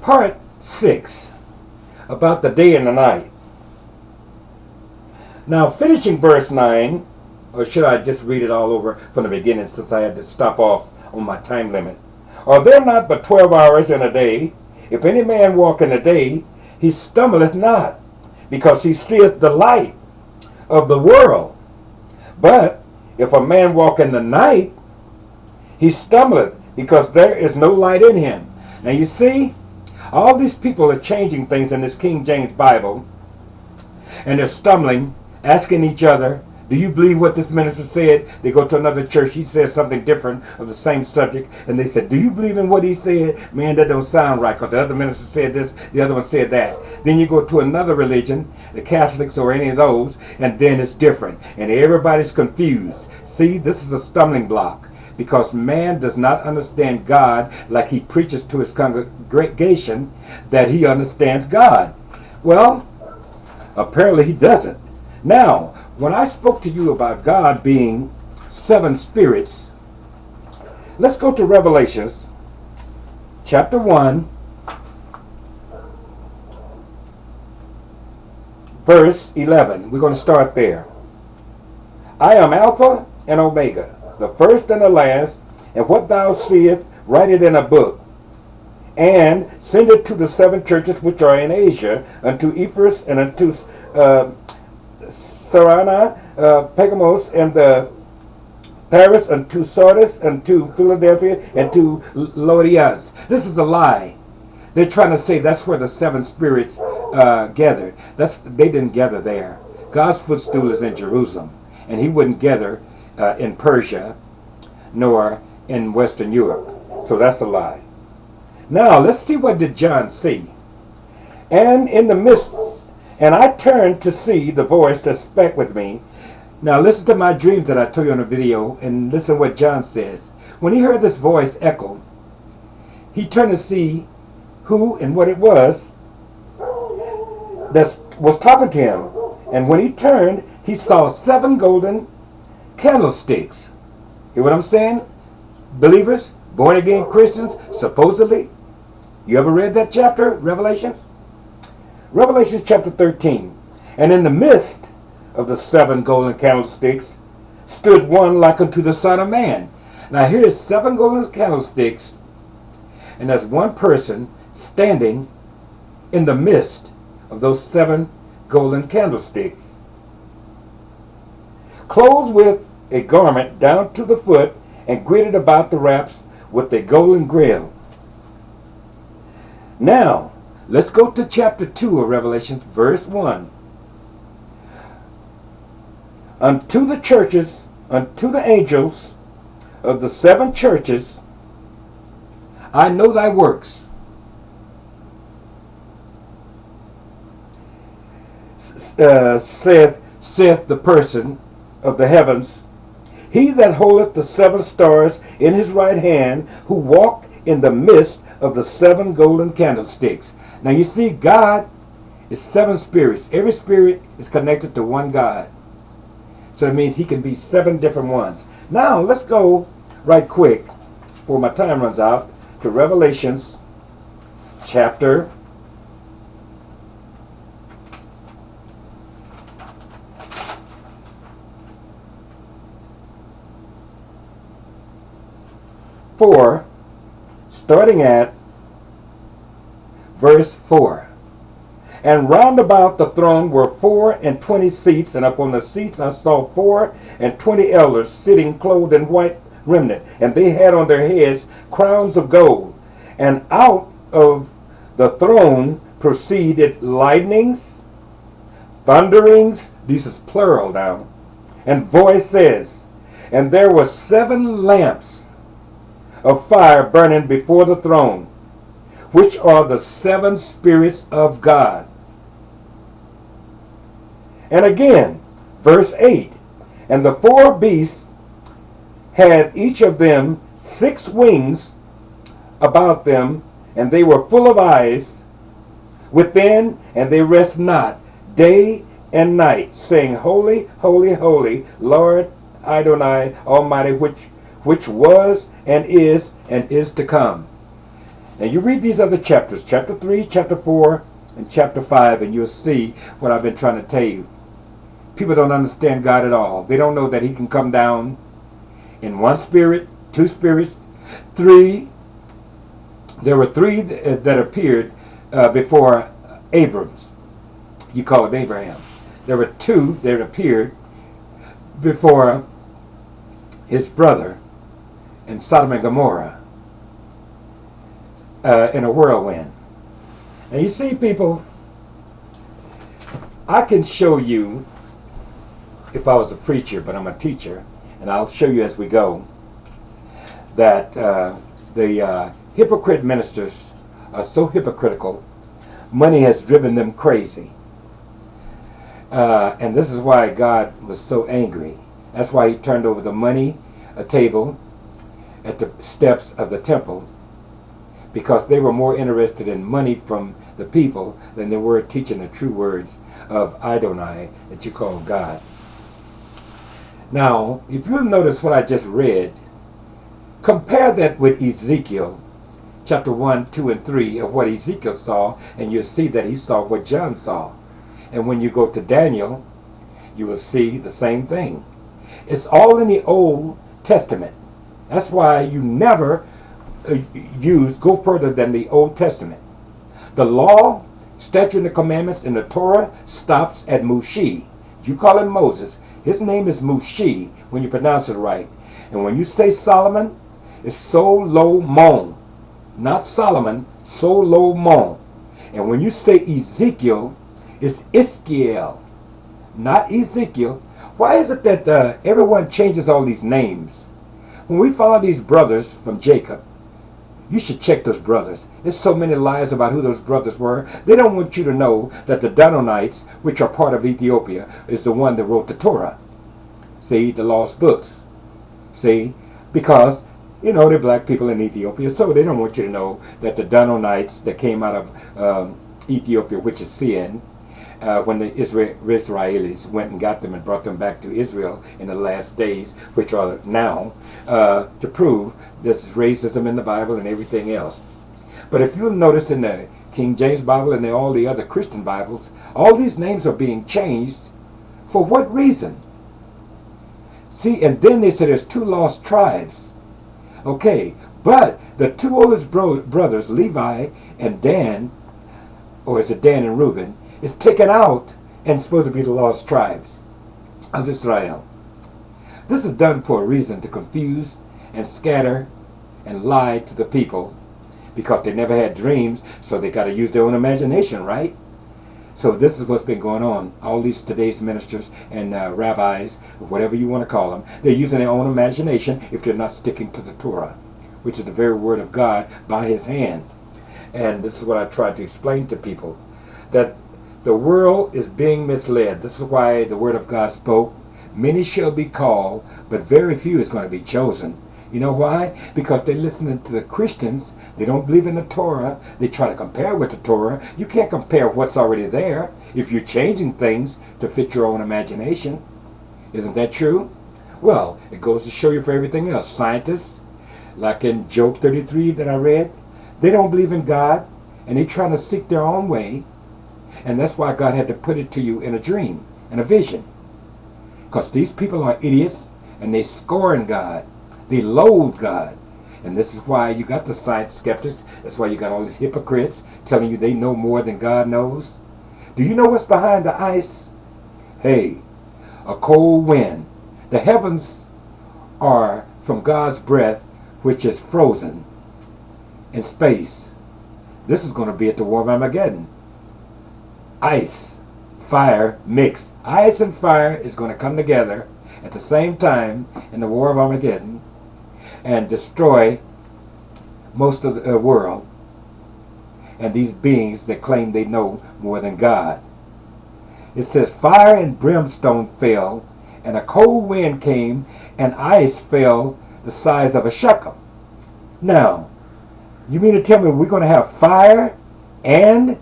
Part 6, about the day and the night. Now, finishing verse 9, or should I just read it all over from the beginning since I had to stop off on my time limit? Are there not but 12 hours in a day? If any man walk in the day, he stumbleth not, because he seeth the light of the world. But if a man walk in the night, he stumbleth, because there is no light in him. Now you see, all these people are changing things in this King James Bible, and they're stumbling, asking each other, do you believe what this minister said? They go to another church, he says something different of the same subject, and they said, do you believe in what he said? Man, that don't sound right, because the other minister said this, the other one said that. Then you go to another religion, the Catholics or any of those, and then it's different, and everybody's confused. See, this is a stumbling block, because man does not understand God like he preaches to his congregation that he understands God. Well, apparently he doesn't. Now, when I spoke to you about God being 7 spirits, let's go to Revelations chapter 1, verse 11. We're going to start there. I am Alpha and Omega, the first and the last, and what thou seest, write it in a book, and send it to the 7 churches which are in Asia, unto Ephesus, and unto Sarana, Pergamos, and the Paris, unto Sardis, unto Philadelphia, and to Laodiceas. This is a lie. They're trying to say that's where the 7 spirits gathered. They didn't gather there. God's footstool is in Jerusalem, and he wouldn't gather in Persia nor in Western Europe. So that's a lie. Now let's see, what did John see? And in the midst, and I turned to see the voice that spake with me. Now listen to my dreams that I told you on the video, and listen what John says. When he heard this voice echo, he turned to see who and what it was that was talking to him. And when he turned, he saw 7 golden candlesticks. Hear what I'm saying? Believers, born again Christians, supposedly. You ever read that chapter, Revelations? Revelation chapter 13. And in the midst of the 7 golden candlesticks stood one like unto the Son of Man. Now here is 7 golden candlesticks, and there's one person standing in the midst of those 7 golden candlesticks, clothed with a garment down to the foot, and girded about the wraps with a golden girdle. Now, let's go to chapter 2 of Revelation, verse 1. Unto the churches, unto the angels of the 7 churches, I know thy works. Saith the person of the heavens, he that holdeth the 7 stars in his right hand, who walked in the midst of the 7 golden candlesticks. Now you see, God is 7 spirits. Every spirit is connected to one God. So it means he can be 7 different ones. Now let's go right quick, before my time runs out, to Revelations chapter 4, starting at verse 4. And round about the throne were 24 seats, and upon the seats I saw 24 elders sitting, clothed in white raiment, and they had on their heads crowns of gold. And out of the throne proceeded lightnings, thunderings, this is plural now, and voices. And there were 7 lamps of fire burning before the throne, which are the 7 spirits of God. And again, verse 8, and the 4 beasts had each of them 6 wings about them, and they were full of eyes within, and they rest not day and night, saying, Holy, holy, holy, Lord Adonai Almighty, which was and is to come. And you read these other chapters, chapter 3, chapter 4, and chapter 5, and you'll see what I've been trying to tell you. People don't understand God at all. They don't know that he can come down in one spirit, two spirits, three. There were three that appeared before Abrams. You call him Abraham. There were two that appeared before his brother in Sodom and Gomorrah in a whirlwind. And you see, people, I can show you, if I was a preacher, but I'm a teacher, and I'll show you as we go, that the hypocrite ministers are so hypocritical, money has driven them crazy. And this is why God was so angry. That's why he turned over the money table at the steps of the temple, because they were more interested in money from the people than they were teaching the true words of Adonai, that you call God. Now, if you'll notice what I just read, compare that with Ezekiel chapter 1, 2, and 3 of what Ezekiel saw, and you'll see that he saw what John saw. And when you go to Daniel, you will see the same thing. It's all in the Old Testament. That's why you never go further than the Old Testament. The law, statute, and the commandments in the Torah stops at Mushi. You call him Moses. His name is Mushi when you pronounce it right. And when you say Solomon, it's Solomon. Not Solomon, Solomon. And when you say Ezekiel, it's Iskiel, not Ezekiel. Why is it that everyone changes all these names? When we follow these brothers from Jacob, you should check those brothers. There's so many lies about who those brothers were. They don't want you to know that the Danonites, which are part of Ethiopia, is the one that wrote the Torah. See, the lost books. See, because, you know, they're black people in Ethiopia, so they don't want you to know that the Danonites that came out of Ethiopia, which is sin, when the Israelis went and got them and brought them back to Israel in the last days, which are now, to prove this racism in the Bible and everything else. But if you'll notice in the King James Bible and all the other Christian Bibles, all these names are being changed. For what reason? See, and then they say there's two lost tribes. Okay, but the two oldest brothers, Levi and Dan, or is it Dan and Reuben, is taken out and supposed to be the lost tribes of Israel. This is done for a reason, to confuse and scatter and lie to the people, because they never had dreams, so they got to use their own imagination, right? So this is what's been going on. All these today's ministers and rabbis, whatever you want to call them, they're using their own imagination if they're not sticking to the Torah, which is the very word of God by his hand. And this is what I try to explain to people, that the world is being misled. This is why the word of God spoke, many shall be called, but very few is going to be chosen. You know why? Because they're listening to the Christians. They don't believe in the Torah. They try to compare with the Torah. You can't compare what's already there if you're changing things to fit your own imagination. Isn't that true? Well, it goes to show you for everything else. Scientists, like in Job 33 that I read, they don't believe in God, and they're trying to seek their own way. And that's why God had to put it to you in a dream, in a vision. Because these people are idiots, and they scorn God. They loathe God. And this is why you got the science skeptics. That's why you got all these hypocrites telling you they know more than God knows. Do you know what's behind the ice? Hey, a cold wind. The heavens are from God's breath, which is frozen in space. This is going to be at the War of Armageddon. Ice, fire, mix. Ice and fire is going to come together at the same time in the War of Armageddon and destroy most of the world, and these beings that claim they know more than God. It says, fire and brimstone fell, and a cold wind came, and ice fell the size of a shekel. Now, you mean to tell me we're going to have fire and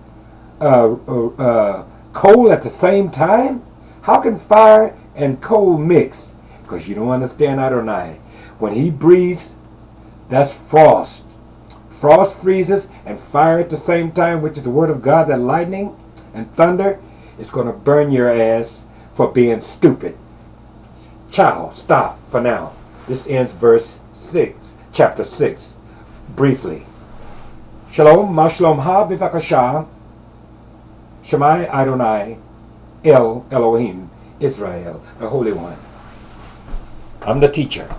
cold at the same time? How can fire and cold mix? Because you don't understand Adonai. When he breathes, that's frost. frost freezes and fire at the same time, which is the word of God, that lightning and thunder is going to burn your ass for being stupid. Ciao. Stop for now. This ends verse 6, chapter 6, briefly. Shalom, ma shalom ha bivakasha, Shemai Adonai, El Elohim, Israel, the Holy One. I'm the teacher.